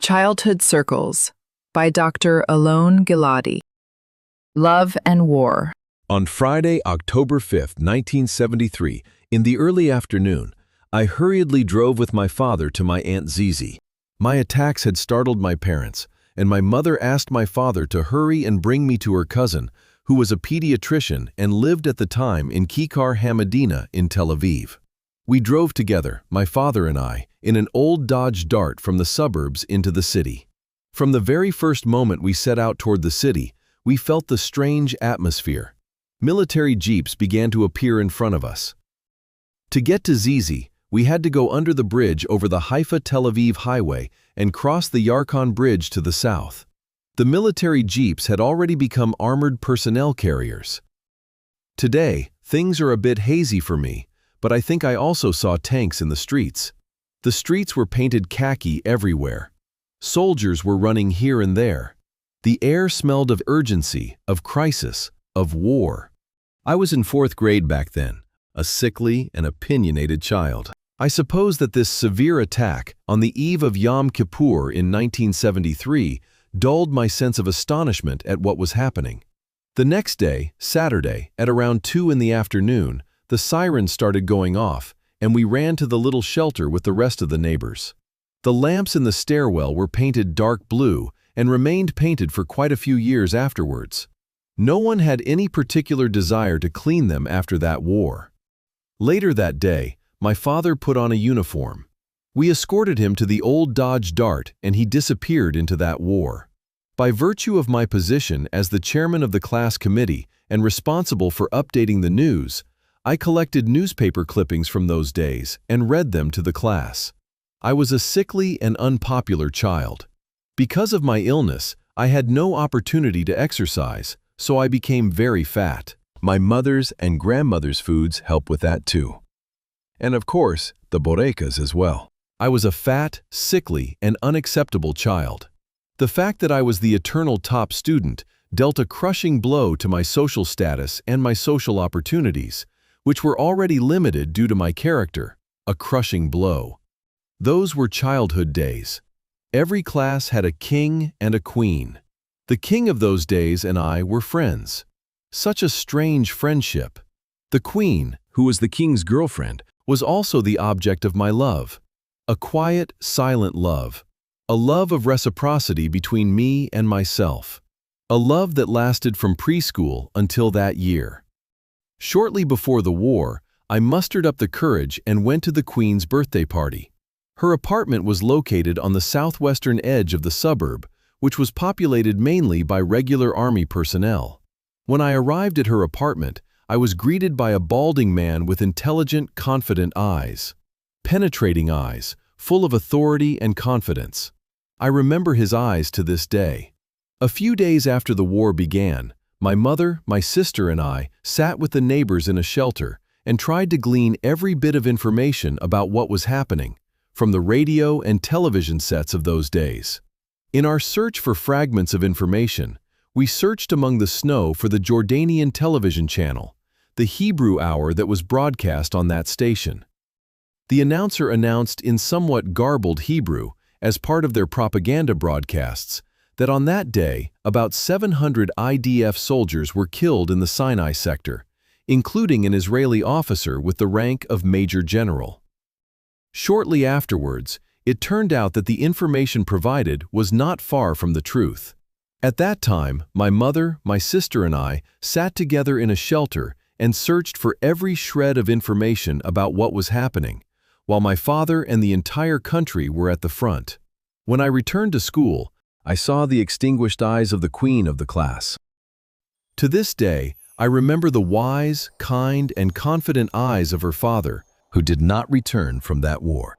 Childhood Circles by Dr. Alon Giladi. Love and War. On Friday, October 5, 1973, in the early afternoon, I hurriedly drove with my father to my Aunt Zizi. My attacks had startled my parents, and my mother asked my father to hurry and bring me to her cousin, who was a pediatrician and lived at the time in Kikar Hamadina in Tel Aviv. We drove together, my father and I, in an old Dodge Dart from the suburbs into the city. From the very first moment we set out toward the city, we felt the strange atmosphere. Military jeeps began to appear in front of us. To get to Zizi, we had to go under the bridge over the Haifa-Tel Aviv highway and cross the Yarkon Bridge to the south. The military jeeps had already become armored personnel carriers. Today, things are a bit hazy for me, but I think I also saw tanks in the streets. The streets were painted khaki everywhere. Soldiers were running here and there. The air smelled of urgency, of crisis, of war. I was in 4th grade back then, a sickly and opinionated child. I suppose that this severe attack on the eve of Yom Kippur in 1973 dulled my sense of astonishment at what was happening. The next day, Saturday, at around 2 in the afternoon, the sirens started going off, and we ran to the little shelter with the rest of the neighbors. The lamps in the stairwell were painted dark blue and remained painted for quite a few years afterwards. No one had any particular desire to clean them after that war. Later that day, my father put on a uniform. We escorted him to the old Dodge Dart, and he disappeared into that war. By virtue of my position as the chairman of the class committee and responsible for updating the news, I collected newspaper clippings from those days and read them to the class. I was a sickly and unpopular child. Because of my illness, I had no opportunity to exercise, so I became very fat. My mother's and grandmother's foods help with that too. And of course, the borekas as well. I was a fat, sickly, and unacceptable child. The fact that I was the eternal top student dealt a crushing blow to my social status and my social opportunities, which were already limited due to my character, a crushing blow. Those were childhood days. Every class had a king and a queen. The king of those days and I were friends. Such a strange friendship. The queen, who was the king's girlfriend, was also the object of my love. A quiet, silent love. A love of reciprocity between me and myself. A love that lasted from preschool until that year. Shortly before the war, I mustered up the courage and went to the Queen's birthday party. Her apartment was located on the southwestern edge of the suburb, which was populated mainly by regular army personnel. When I arrived at her apartment, I was greeted by a balding man with intelligent, confident eyes. Penetrating eyes, full of authority and confidence. I remember his eyes to this day. A few days after the war began, my mother, my sister, and I sat with the neighbors in a shelter and tried to glean every bit of information about what was happening from the radio and television sets of those days. In our search for fragments of information, we searched among the snow for the Jordanian television channel, the Hebrew hour that was broadcast on that station. The announcer announced in somewhat garbled Hebrew, as part of their propaganda broadcasts, that on that day, about 700 IDF soldiers were killed in the Sinai sector, including an Israeli officer with the rank of Major General. Shortly afterwards, it turned out that the information provided was not far from the truth. At that time, my mother, my sister, and I sat together in a shelter and searched for every shred of information about what was happening, while my father and the entire country were at the front. When I returned to school, I saw the extinguished eyes of the queen of the class. To this day, I remember the wise, kind, and confident eyes of her father, who did not return from that war.